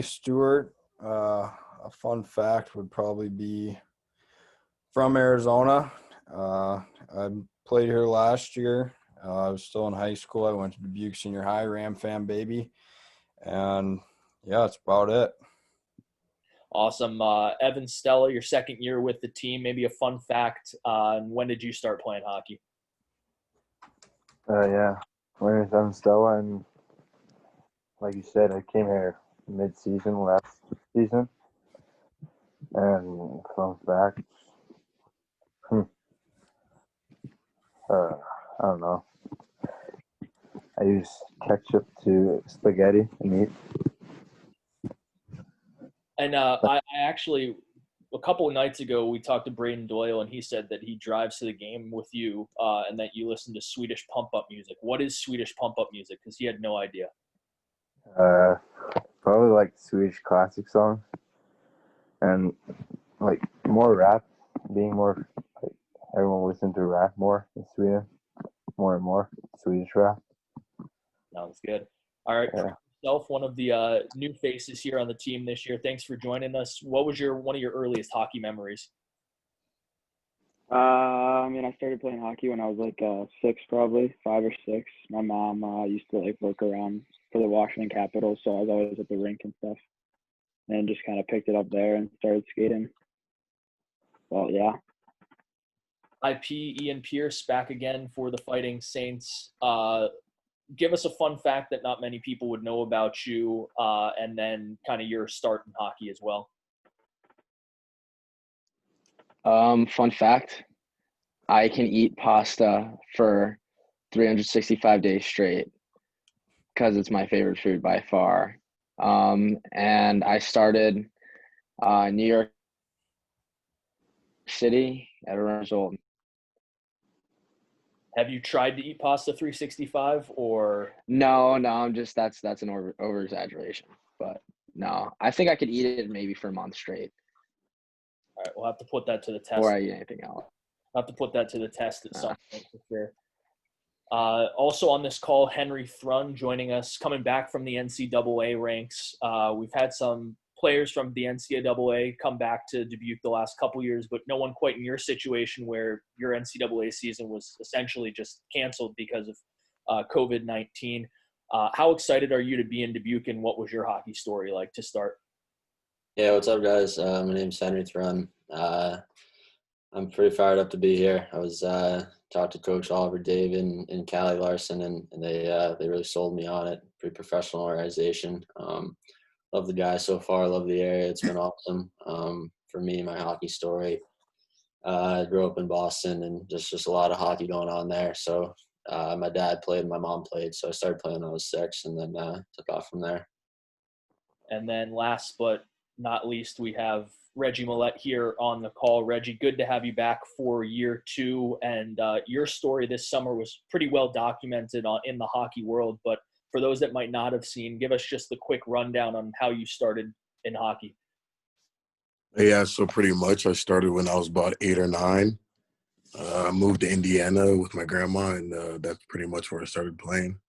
Stuart. A fun fact would probably be from Arizona. I played here last year. I was still in high school. I went to Dubuque Senior High, Ram fan baby, and yeah, that's about it. Awesome. Evan Stella, your second year with the team. Maybe a fun fact. And when did you start playing hockey? Yeah, my name is Evan Stella, and like you said, I came here mid-season last season, and fun fact, hmm, uh, I don't know. I use ketchup to spaghetti and eat. And I actually, a couple of nights ago, we talked to Braden Doyle, and he said that he drives to the game with you and that you listen to Swedish pump up music. What is Swedish pump up music? Because he had no idea. Uh, Probably like Swedish classic songs, and like more rap, being more like everyone listens to rap more in Sweden, more and more Swedish rap. Sounds good. All right. Yeah. Yourself, one of the new faces here on the team this year. Thanks for joining us. What was one of your earliest hockey memories? I started playing hockey when I was like six, probably 5 or 6. My mom used to like work around for the Washington Capitals, so I was always at the rink and stuff, and just kind of picked it up there and started skating. Well, yeah. IP Ian Pierce back again for the Fighting Saints. Give us a fun fact that not many people would know about you, and then kind of your start in hockey as well. Fun fact, I can eat pasta for 365 days straight because it's my favorite food by far. And I started New York City at around years old. Have you tried to eat pasta 365 or? No, I'm just that's an over exaggeration. But no, I think I could eat it maybe for a month straight All right, we'll have to put that to the test. before I eat anything else. We'll have to put that to the test at some point for sure. Also on this call, Henry Thrun joining us, coming back from the NCAA ranks. We've had some players from the NCAA come back to Dubuque the last couple years, but no one quite in your situation where your NCAA season was essentially just canceled because of COVID-19. How excited are you to be in Dubuque, and what was your hockey story like to start? Yeah, what's up, guys? My name's Henry Thrun. I'm pretty fired up to be here. I was talked to Coach Oliver Dave and Callie Larson, and they really sold me on it. Pretty professional organization. Love the guys so far. Love the area. It's been awesome. For me, my hockey story. I grew up in Boston, and just a lot of hockey going on there. So my dad played, my mom played, so I started playing when I was 6, and then took off from there. And then last but not least, we have Reggie Millette here on the call. Reggie, good to have you back for year 2. And your story this summer was pretty well documented in the hockey world. But for those that might not have seen, give us just the quick rundown on how you started in hockey. Yeah, so pretty much I started when I was about 8 or 9. I moved to Indiana with my grandma, and that's pretty much where I started playing.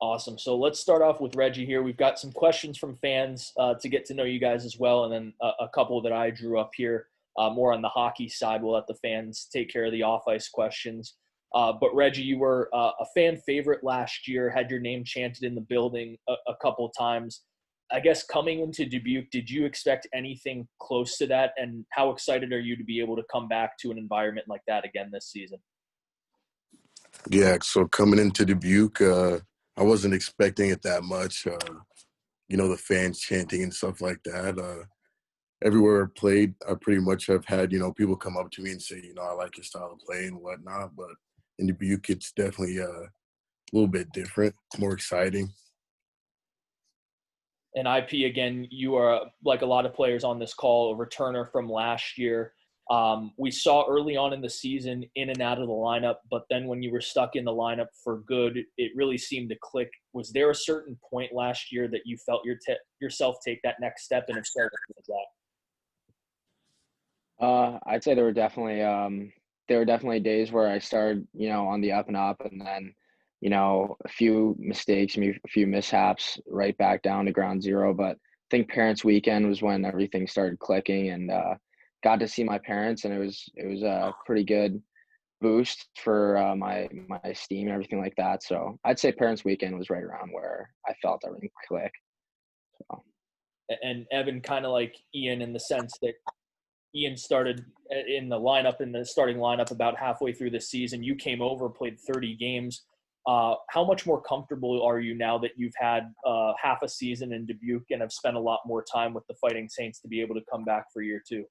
Awesome. So let's start off with Reggie here. We've got some questions from fans to get to know you guys as well, and then a couple that I drew up here more on the hockey side. We'll let the fans take care of the off-ice questions. But Reggie, you were a fan favorite last year, had your name chanted in the building a couple of times. I guess coming into Dubuque, did you expect anything close to that? And how excited are you to be able to come back to an environment like that again this season? Yeah, so coming into Dubuque, I wasn't expecting it that much. The fans chanting and stuff like that. Everywhere I played, I pretty much have had, people come up to me and say, I like your style of play and whatnot. But in Dubuque, it's definitely a little bit different, more exciting. And IP, again, you are, like a lot of players on this call, a returner from last year. We saw early on in the season in and out of the lineup, but then when you were stuck in the lineup for good, it really seemed to click. Was there a certain point last year that you felt yourself take that next step, and if so, what was I'd say there were definitely days where I started, on the up and up, and then a few mistakes, maybe a few mishaps, right back down to ground zero. But I think Parents Weekend was when everything started clicking, and got to see my parents, and it was a pretty good boost for my esteem and everything like that. So I'd say Parents Weekend was right around where I felt everything click. So. And Evan, kind of like Ian in the sense that Ian started in the starting lineup about halfway through the season. You came over, played 30 games. How much more comfortable are you now that you've had half a season in Dubuque and have spent a lot more time with the Fighting Saints to be able to come back for year two?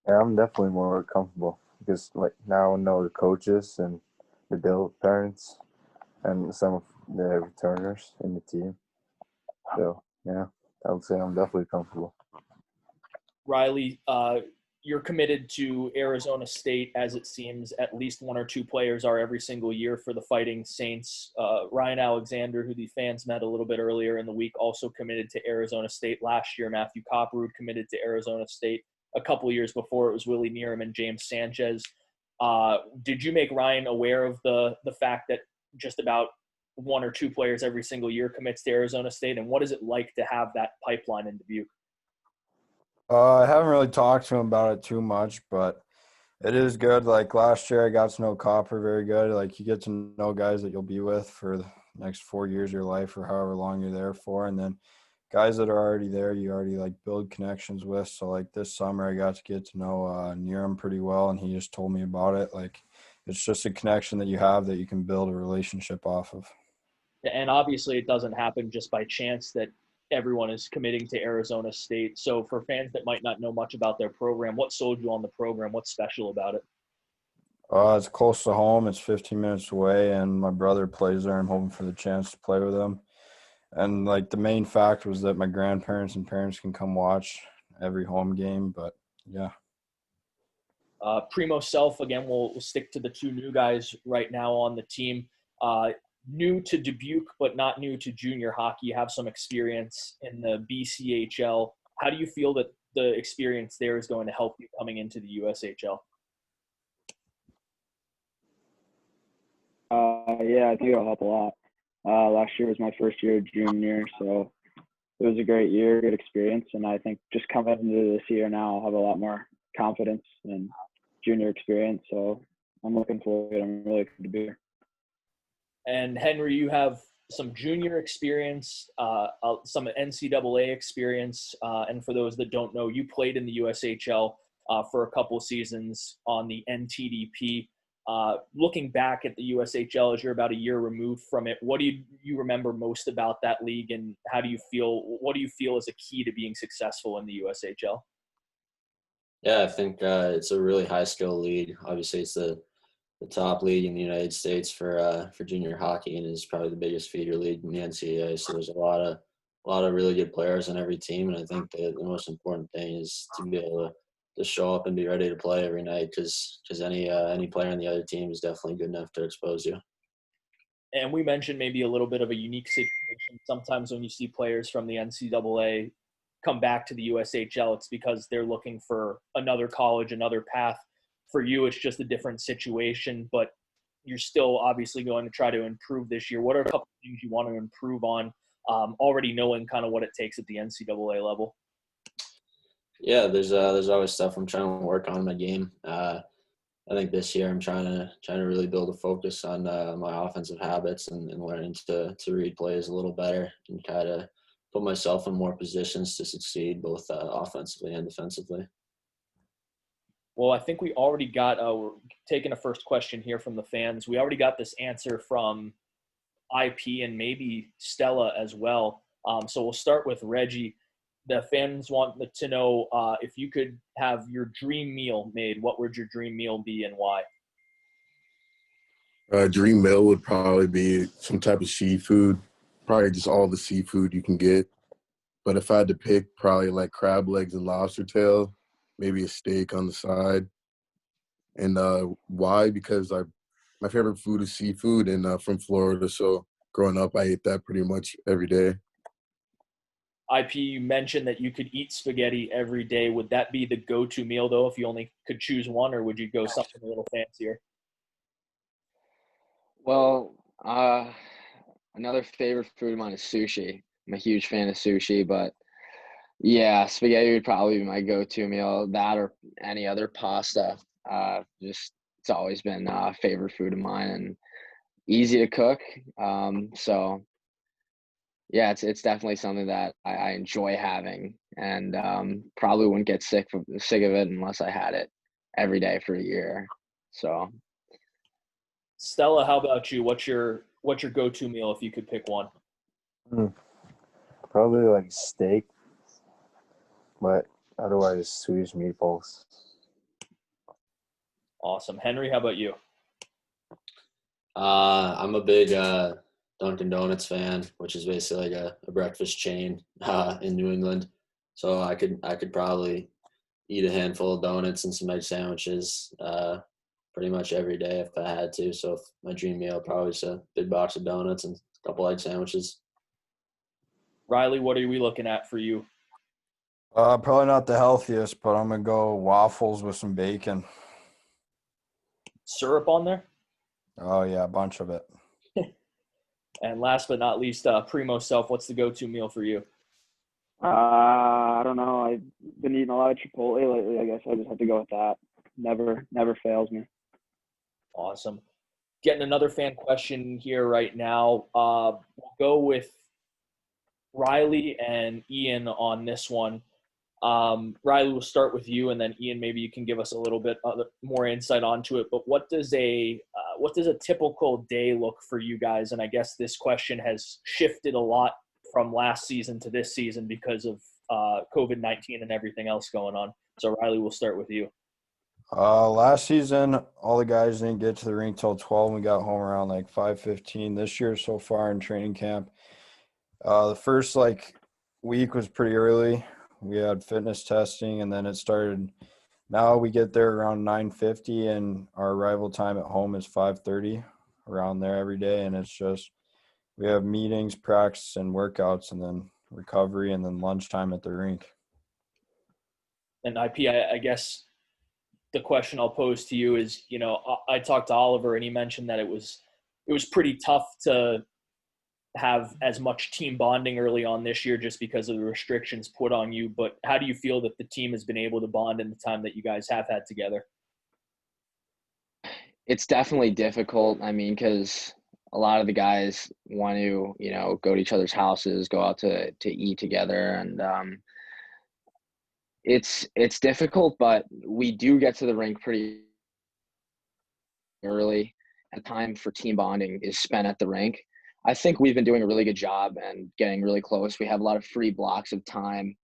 Yeah, I'm definitely more comfortable because like now I know the coaches and the Bill parents and some of the returners in the team. So yeah, I would say I'm definitely comfortable. Riley, you're committed to Arizona State, as it seems at least one or two players are every single year for the Fighting Saints. Ryan Alexander, who the fans met a little bit earlier in the week, also committed to Arizona State last year. Matthew Copperwood committed to Arizona State a couple of years before. It was Willie Nerum and James Sanchez. Did you make Ryan aware of the fact that just about one or two players every single year commits to Arizona State? And what is it like to have that pipeline in Dubuque? I haven't really talked to him about it too much, but it is good. Like last year, I got to know Copper very good. Like you get to know guys that you'll be with for the next 4 years of your life or however long you're there for. And then guys that are already there, you already like build connections with. So like this summer, I got to get to know Nerum pretty well, and he just told me about it. Like it's just a connection that you have that you can build a relationship off of. And obviously it doesn't happen just by chance that everyone is committing to Arizona State. So for fans that might not know much about their program, what sold you on the program? What's special about it? It's close to home. It's 15 minutes away, and my brother plays there. I'm hoping for the chance to play with him. And like the main fact was that my grandparents and parents can come watch every home game. But yeah. Primo Self, again, we'll stick to the two new guys right now on the team. New to Dubuque, but not new to junior hockey. You have some experience in the BCHL. How do you feel that the experience there is going to help you coming into the USHL? Yeah, I think it'll help a lot. Last year was my first year junior, so it was a great year, good experience, and I think just coming into this year now, I'll have a lot more confidence and junior experience. So I'm looking forward to it. I'm really excited to be here. And Henry, you have some junior experience, some NCAA experience, and for those that don't know, you played in the USHL for a couple of seasons on the NTDP. Looking back at the USHL as you're about a year removed from it, what do you remember most about that league, and how do you feel? What do you feel is a key to being successful in the USHL? Yeah, I think it's a really high skill league. Obviously, it's the top league in the United States for junior hockey, and is probably the biggest feeder league in the NCAA. So there's a lot of really good players on every team, and I think the most important thing is to be able to show up and be ready to play every night, because any player on the other team is definitely good enough to expose you. And we mentioned maybe a little bit of a unique situation. Sometimes when you see players from the NCAA come back to the USHL, it's because they're looking for another college, another path. For you, it's just a different situation, but you're still obviously going to try to improve this year. What are a couple of things you want to improve on, already knowing kind of what it takes at the NCAA level? Yeah, there's always stuff I'm trying to work on in my game. I think this year I'm trying to really build a focus on my offensive habits and learning to read plays a little better and kind of put myself in more positions to succeed both offensively and defensively. Well, I think we already got we're taking a first question here from the fans. We already got this answer from IP and maybe Stella as well. So we'll start with Reggie. The fans want to know if you could have your dream meal made, what would your dream meal be and why? Dream meal would probably be some type of seafood, probably just all the seafood you can get. But if I had to pick, probably like crab legs and lobster tail, maybe a steak on the side. And why? Because my favorite food is seafood, and from Florida, so growing up, I ate that pretty much every day. IP, you mentioned that you could eat spaghetti every day. Would that be the go-to meal, though, if you only could choose one, or would you go something a little fancier? Well, Another favorite food of mine is sushi. I'm a huge fan of sushi, but yeah, spaghetti would probably be my go-to meal. That or any other pasta. Just it's always been a favorite food of mine and easy to cook. So yeah, it's definitely something that I enjoy having, and probably wouldn't get sick of it unless I had it every day for a year. So Stella, how about you? What's your go-to meal if you could pick one? Mm, Probably like steak, but otherwise Swedish meatballs. Awesome. Henry, how about you? I'm a big Dunkin' Donuts fan, which is basically like a breakfast chain in New England. So I could probably eat a handful of donuts and some egg sandwiches pretty much every day if I had to. So if my dream meal probably is a big box of donuts and a couple egg sandwiches. Riley, what are we looking at for you? Probably not the healthiest, but I'm gonna go waffles with some bacon. Syrup on there? Oh yeah, a bunch of it. And last but not least, Primo Self, what's the go-to meal for you? I don't know. I've been eating a lot of Chipotle lately. I guess I just have to go with that. Never fails me. Awesome. Getting another fan question here right now. We'll go with Riley and Ian on this one. Riley, we'll start with you, and then Ian, maybe you can give us a little bit more insight onto it. But what does a typical day look for you guys? And I guess this question has shifted a lot from last season to this season because of COVID-19 and everything else going on. So Riley, we'll start with you. Last season, all the guys didn't get to the rink till 12. We got home around like 5:15. This year so far in training camp, the first week was pretty early. We had fitness testing, and then it started. Now we get there around 9:50, and our arrival time at home is 5:30, around there every day. And it's just we have meetings, practice, and workouts, and then recovery, and then lunchtime at the rink. And I guess the question I'll pose to you is, I talked to Oliver, and he mentioned that it was pretty tough to have as much team bonding early on this year just because of the restrictions put on you. But how do you feel that the team has been able to bond in the time that you guys have had together? it's definitely difficult. I mean, because a lot of the guys want to, go to each other's houses, go out to eat together, and it's difficult. But we do get to the rink pretty early. And time for team bonding is spent at the rink. I think we've been doing a really good job and getting really close. We have a lot of free blocks of time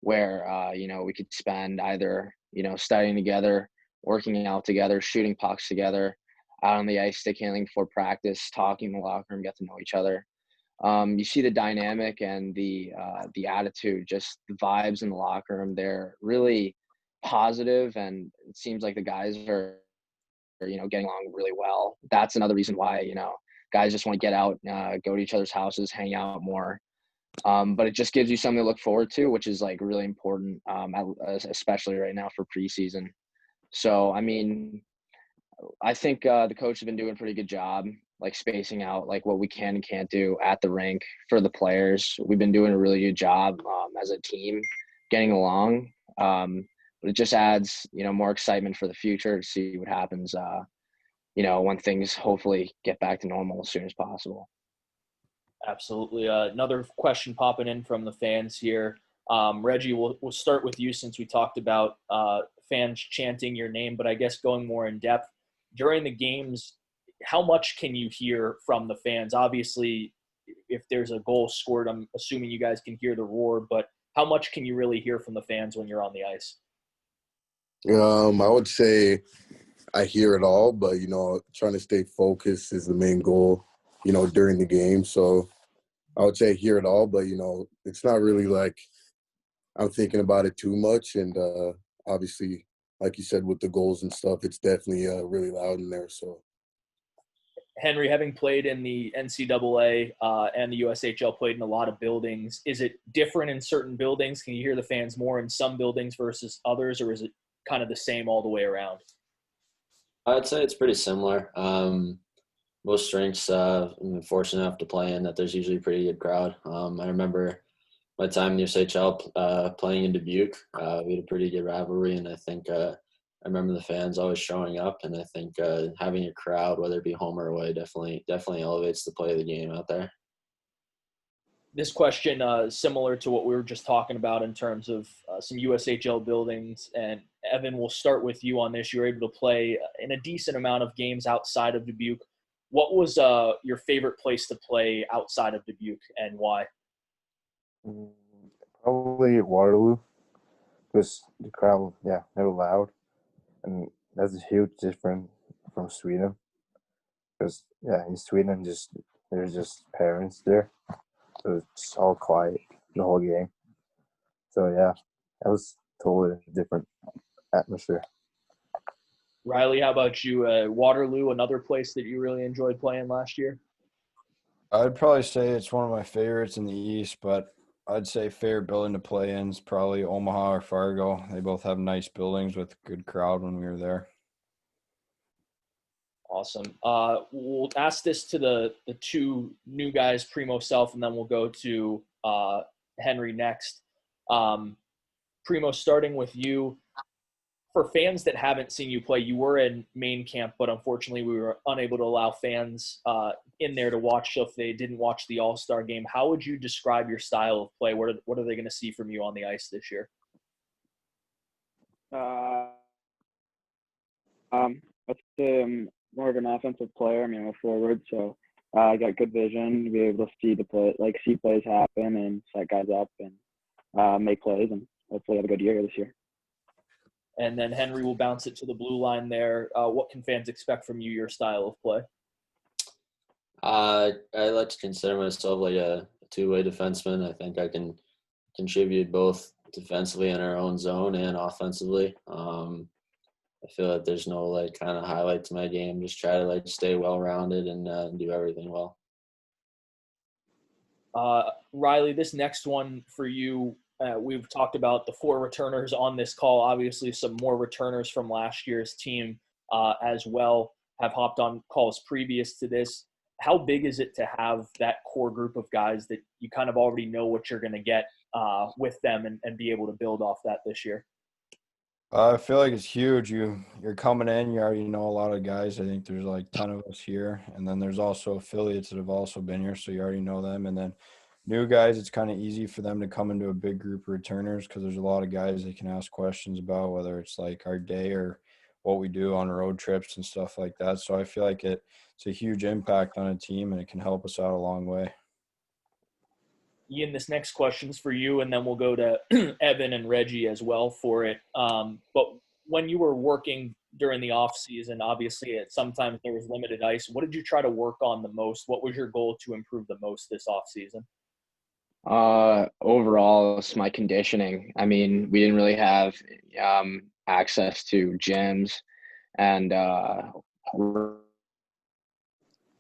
where we could spend either studying together, working out together, shooting pucks together, out on the ice, stick handling before practice, talking in the locker room, get to know each other. You see the dynamic and the attitude, just the vibes in the locker room. They're really positive, and it seems like the guys are getting along really well. That's another reason why guys just want to get out, go to each other's houses, hang out more. But it just gives you something to look forward to, which is like really important, especially right now for preseason. So, I mean, I think the coach has been doing a pretty good job, like spacing out like what we can and can't do at the rink for the players. We've been doing a really good job as a team getting along. But it just adds, more excitement for the future to see what happens, when things hopefully get back to normal as soon as possible. Absolutely. Another question popping in from the fans here. Reggie, we'll start with you since we talked about fans chanting your name, but I guess going more in depth during the games, how much can you hear from the fans? Obviously, if there's a goal scored, I'm assuming you guys can hear the roar, but how much can you really hear from the fans when you're on the ice? I would say I hear it all, but, trying to stay focused is the main goal, during the game. So I would say I hear it all, but, it's not really like I'm thinking about it too much. And obviously, like you said, with the goals and stuff, it's definitely really loud in there. So, Henry, having played in the NCAA and the USHL, played in a lot of buildings, is it different in certain buildings? Can you hear the fans more in some buildings versus others, or is it kind of the same all the way around? I'd say it's pretty similar. most strengths I'm fortunate enough to play in that there's usually a pretty good crowd. I remember my time in the USHL playing in Dubuque. We had a pretty good rivalry, and I think I remember the fans always showing up, and I think having a crowd, whether it be home or away, definitely elevates the play of the game out there. This question, similar to what we were just talking about in terms of some USHL buildings. And Evan, we'll start with you on this. You were able to play in a decent amount of games outside of Dubuque. What was your favorite place to play outside of Dubuque, and why? Probably Waterloo, because the crowd, yeah, they were loud, and that's a huge difference from Sweden. Because yeah, in Sweden, there's just parents there, so it's all quiet the whole game. So yeah, that was totally different atmosphere. Riley, how about you? Waterloo, another place that you really enjoyed playing last year? I'd probably say it's one of my favorites in the East, but I'd say favorite building to play in is probably Omaha or Fargo. They both have nice buildings with good crowd when we were there. Awesome. We'll ask this to the two new guys, Primo Self, and then we'll go to Henry next. Primo, starting with you. For fans that haven't seen you play, you were in main camp, but unfortunately we were unable to allow fans in there to watch. So if they didn't watch the All-Star game, how would you describe your style of play? What are they going to see from you on the ice this year? I'd say I'm more of an offensive player. I mean, I'm a forward, so I got good vision to be able to see plays happen and set guys up and make plays, and hopefully have a good year this year. And then Henry will bounce it to the blue line there. What can fans expect from you, your style of play? I like to consider myself like a two-way defenseman. I think I can contribute both defensively in our own zone and offensively. I feel like there's no like kind of highlight to my game. Just try to like stay well-rounded and do everything well. Riley, this next one for you. We've talked about the 4 returners on this call. Obviously, some more returners from last year's team as well have hopped on calls previous to this. How big is it to have that core group of guys that you kind of already know what you're going to get with them and be able to build off that this year? I feel like it's huge. You're coming in, you already know a lot of guys. I think there's like 10 of us here, and then there's also affiliates that have also been here, so you already know them. And then new guys, it's kind of easy for them to come into a big group of returners because there's a lot of guys they can ask questions about, whether it's like our day or what we do on road trips and stuff like that. So I feel like it's a huge impact on a team, and it can help us out a long way. Ian, this next question's for you, and then we'll go to Evan and Reggie as well for it. But when you were working during the off season, obviously sometimes there was limited ice. What did you try to work on the most? What was your goal to improve the most this off season? Overall, it's my conditioning. I mean, we didn't really have access to gyms and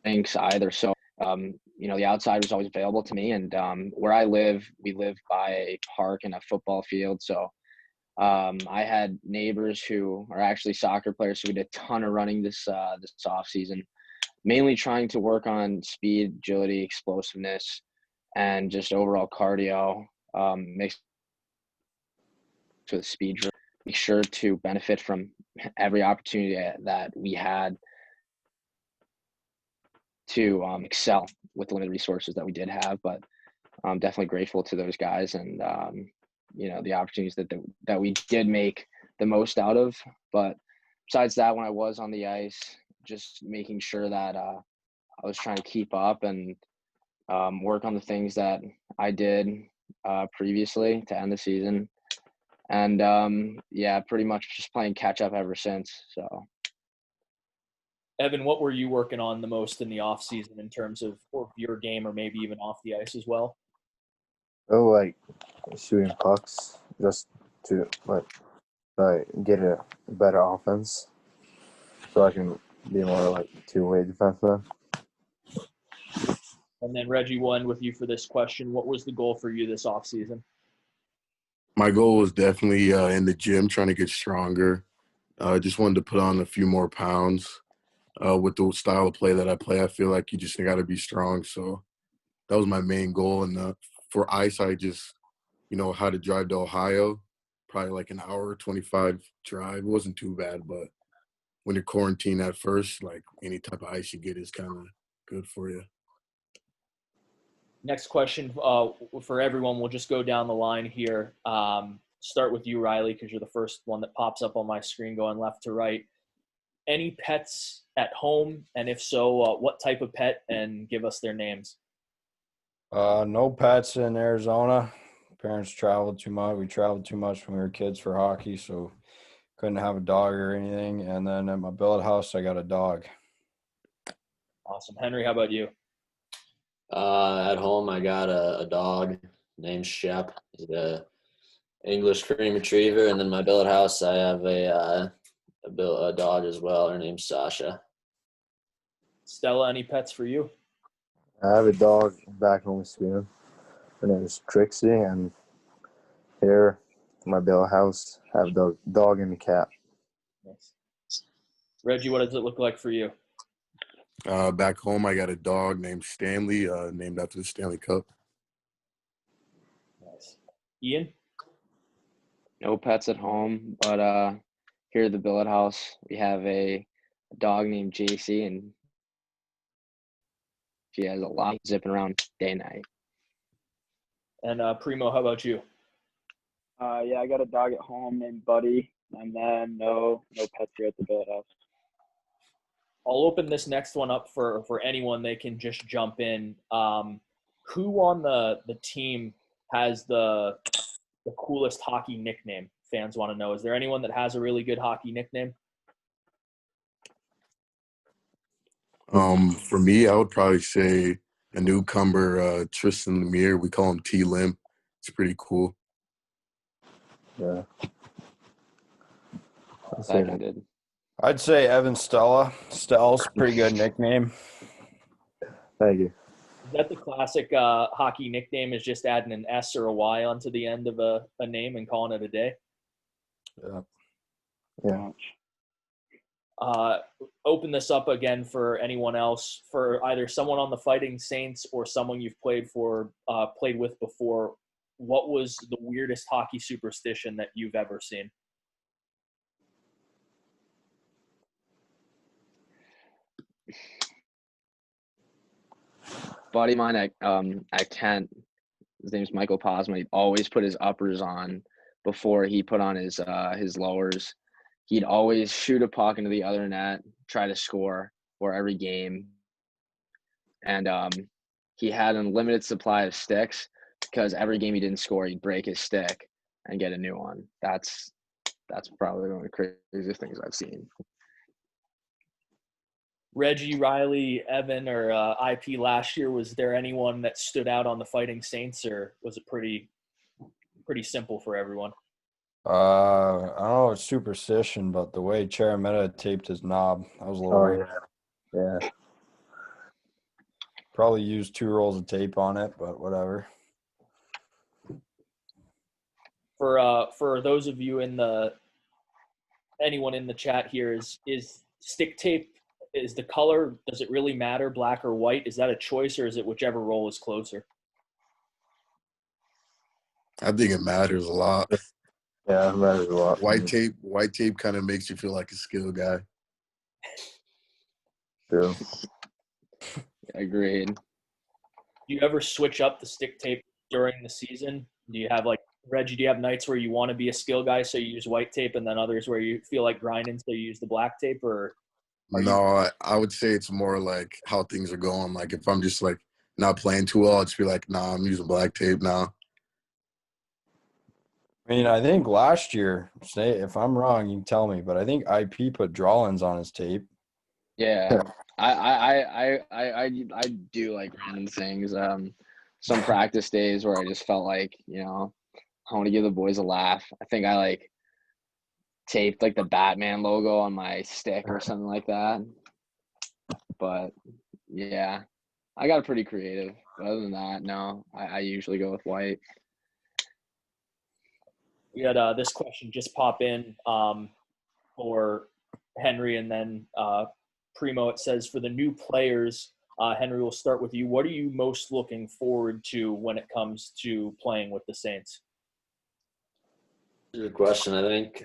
rinks either. So, the outside was always available to me. And where I live, we live by a park and a football field. So I had neighbors who are actually soccer players. So we did a ton of running this off season, mainly trying to work on speed, agility, explosiveness, and just overall cardio, mixed with speed. Make sure to benefit from every opportunity that we had to excel with the limited resources that we did have. But I'm definitely grateful to those guys and, the opportunities that we did make the most out of. But besides that, when I was on the ice, just making sure that I was trying to keep up and work on the things that I did previously to end the season. And, pretty much just playing catch up ever since. So. Evan, what were you working on the most in the off season in terms of your game or maybe even off the ice as well? Oh, like shooting pucks just to get a better offense, so I can be more like two-way defenseman. And then Reggie, we'll end with you for this question. What was the goal for you this off season? My goal was definitely in the gym, trying to get stronger. Just wanted to put on a few more pounds. with the style of play that I play. I feel like you just got to be strong. So that was my main goal. And for ice, I just, how to drive to Ohio, probably like an hour, 25 drive. It wasn't too bad, but when you're quarantined at first, like any type of ice you get is kind of good for you. Next question for everyone. We'll just go down the line here. Start with you, Riley, because you're the first one that pops up on my screen going left to right. Any pets at home? And if so, what type of pet? And give us their names. No pets in Arizona. Parents traveled too much. We traveled too much when we were kids for hockey, so couldn't have a dog or anything. And then at my billet house, I got a dog. Awesome. Henry, how about you? At home, I got a dog named Shep. He's a English cream retriever, and then my billet house, I have a dog as well. Her name's Sasha. Stella, any pets for you? I have a dog back home in Sweden. Her name is Trixie, and here in my bill house, I have a dog and a cat. Nice. Reggie, what does it look like for you? Back home, I got a dog named Stanley, named after the Stanley Cup. Nice. Ian? No pets at home, but here at the billet house, we have a dog named JC, and she has a lot zipping around day and night. And Primo, how about you? Yeah, I got a dog at home named Buddy, and then no pets here at the billet house. I'll open this next one up for anyone. They can just jump in. Who on the team has the coolest hockey nickname? Fans want to know. Is there anyone that has a really good hockey nickname? For me, I would probably say a newcomer, Tristan Lemire. We call him T-Lim. It's pretty cool. Yeah. Seconded. I'd say Evan Stella. Stella's a pretty good nickname. Thank you. Is that the classic hockey nickname, is just adding an S or a Y onto the end of a name and calling it a day? Yeah. Open this up again for anyone else, for either someone on the Fighting Saints or someone you've played with before. What was the weirdest hockey superstition that you've ever seen? Buddy of mine at Kent, his name's Michael Posma. He'd always put his uppers on before he put on his lowers. He'd always shoot a puck into the other net, try to score for every game. And he had an unlimited supply of sticks, because every game he didn't score, he'd break his stick and get a new one. That's probably one of the craziest things I've seen. Reggie, Riley, Evan, or IP last year, was there anyone that stood out on the Fighting Saints, or was it pretty simple for everyone? I don't know, it's superstition, but the way Cherametta taped his knob, that was a little weird. Yeah. Probably used 2 rolls of tape on it, but whatever. For those of you anyone in the chat here, is stick tape, is the color, does it really matter, black or white? Is that a choice, or is it whichever roll is closer? I think it matters a lot. Yeah, it matters a lot. White tape kind of makes you feel like a skill guy. True. Agreed. Do you ever switch up the stick tape during the season? Do you have, like, Reggie, do you have nights where you want to be a skill guy, so you use white tape, and then others where you feel like grinding, so you use the black tape? Or No, I would say it's more like how things are going. Like if I'm just like not playing too well, I'd just be like, nah, I'm using black tape now. I mean, I think last year, say if I'm wrong, you can tell me, but I think IP put drawlins on his tape. Yeah, I do like random things. Some practice days where I just felt like, I want to give the boys a laugh. I think I like taped like the Batman logo on my stick or something like that. But yeah, I got pretty creative. But other than that, no, I usually go with white. we had this question just pop in for Henry and then Primo, it says for the new players, Henry, we'll start with you. What are you most looking forward to when it comes to playing with the Saints? Good question. I think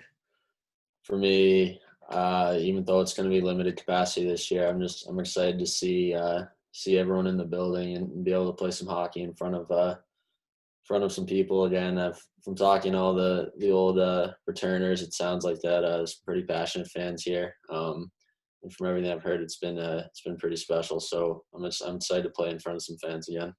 for me, even though it's going to be limited capacity this year, I'm excited to see everyone in the building and be able to play some hockey in front of some people again. From talking to all the old returners, it sounds like that there's pretty passionate fans here. And from everything I've heard, it's been pretty special. So I'm excited to play in front of some fans again.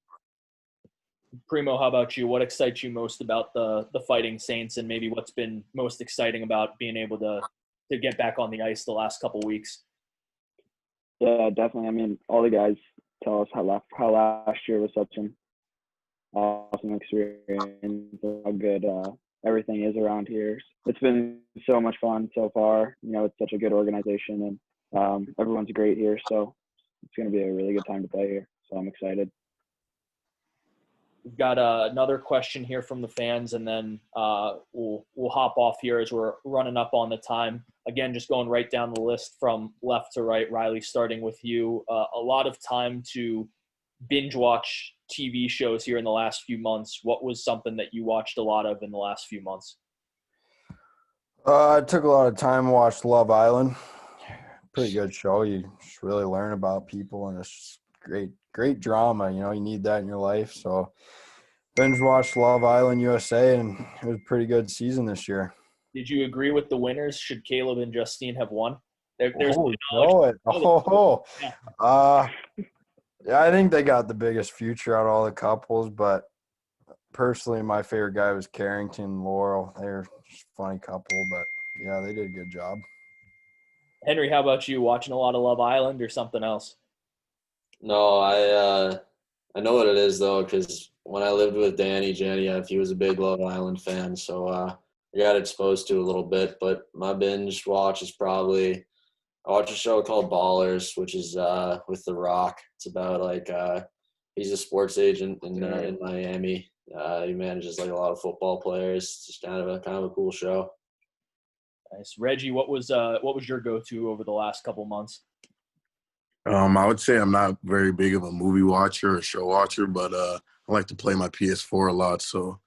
Primo, how about you? What excites you most about the Fighting Saints, and maybe what's been most exciting about being able to get back on the ice the last couple weeks? Yeah, definitely. I mean, all the guys tell us how last year was such an awesome experience, how good everything is around here. It's been so much fun so far. You know, it's such a good organization, and everyone's great here. So it's going to be a really good time to play here. So I'm excited. We've got another question here from the fans, and then we'll hop off here as we're running up on the time. Again, just going right down the list from left to right. Riley, starting with you. A lot of time to binge watch TV shows here in the last few months. What was something that you watched a lot of in the last few months? I took a lot of time to watch Love Island. Pretty good show. You just really learn about people, and it's just great drama. You know, you need that in your life. So binge watched Love Island USA, and it was a pretty good season this year. Did you agree with the winners? Should Caleb and Justine have won? There's yeah, I think they got the biggest future out of all the couples, but personally, my favorite guy was Carrington and Laurel. They're just a funny couple, but yeah, they did a good job. Henry, how about you? Watching a lot of Love Island or something else? No, I know what it is though, because when I lived with Danny Genevieve, he was a big Love Island fan, so I got exposed to it a little bit. But my binge watch is probably I watch a show called Ballers, which is with The Rock. It's about he's a sports agent in Miami. He manages like a lot of football players. It's just kind of a cool show. Nice. Reggie, what was your go-to over the last couple months? I would say I'm not very big of a movie watcher or show watcher, but I like to play my PS4 a lot, so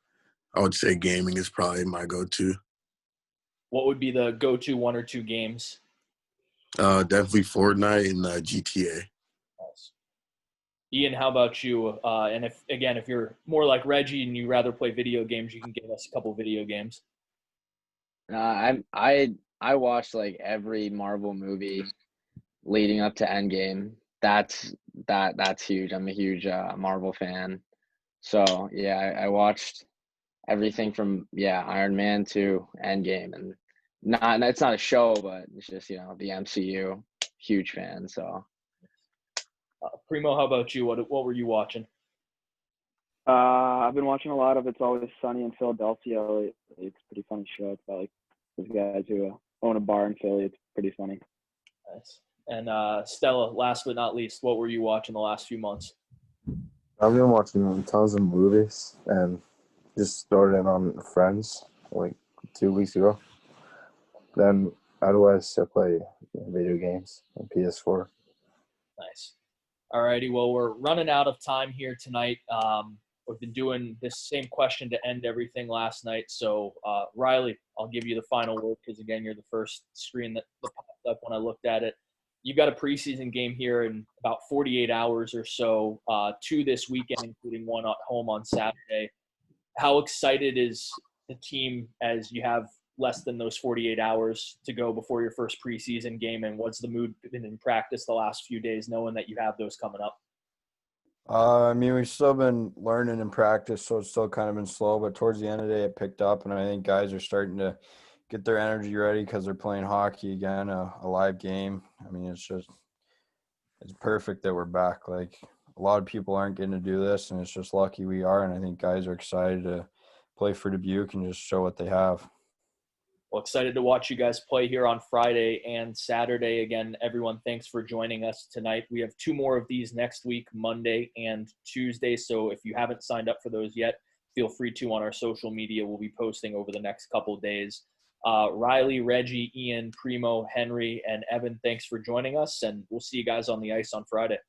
I would say gaming is probably my go-to. What would be the go-to one or two games? Definitely Fortnite and GTA. Nice. Ian, how about you? And if you're more like Reggie and you rather play video games, you can give us a couple video games. I watched like every Marvel movie leading up to Endgame. That's huge. I'm a huge Marvel fan. So yeah, I watched everything from Iron Man to Endgame, and it's not a show, but it's just the MCU. Huge fan. So Primo, how about you? What were you watching? I've been watching a lot of It's Always Sunny in Philadelphia lately. It's a pretty funny show. It's about like these guys who own a bar in Philly. It's pretty funny. Nice. And Stella, last but not least, what were you watching the last few months? I've been watching tons of movies and just started on Friends like 2 weeks ago. Then otherwise I play video games on PS4. Nice. All righty. Well, we're running out of time here tonight. We've been doing this same question to end everything last night. So, Riley, I'll give you the final word because, again, you're the first screen that popped up when I looked at it. You've got a preseason game here in about 48 hours or so, 2 this weekend, including one at home on Saturday. How excited is the team as you have less than those 48 hours to go before your first preseason game, and what's the mood been in practice the last few days knowing that you have those coming up? I mean, we've still been learning in practice, so it's still kind of been slow, but towards the end of the day it picked up, and I think guys are starting to get their energy ready because they're playing hockey again, a live game. I mean, it's perfect that we're back. Like, a lot of people aren't getting to do this, and it's just lucky we are, and I think guys are excited to play for Dubuque and just show what they have. Well, excited to watch you guys play here on Friday and Saturday. Again, everyone, thanks for joining us tonight. We have 2 more of these next week, Monday and Tuesday. So if you haven't signed up for those yet, feel free to on our social media. We'll be posting over the next couple of days. Riley, Reggie, Ian, Primo, Henry, and Evan, thanks for joining us, and we'll see you guys on the ice on Friday.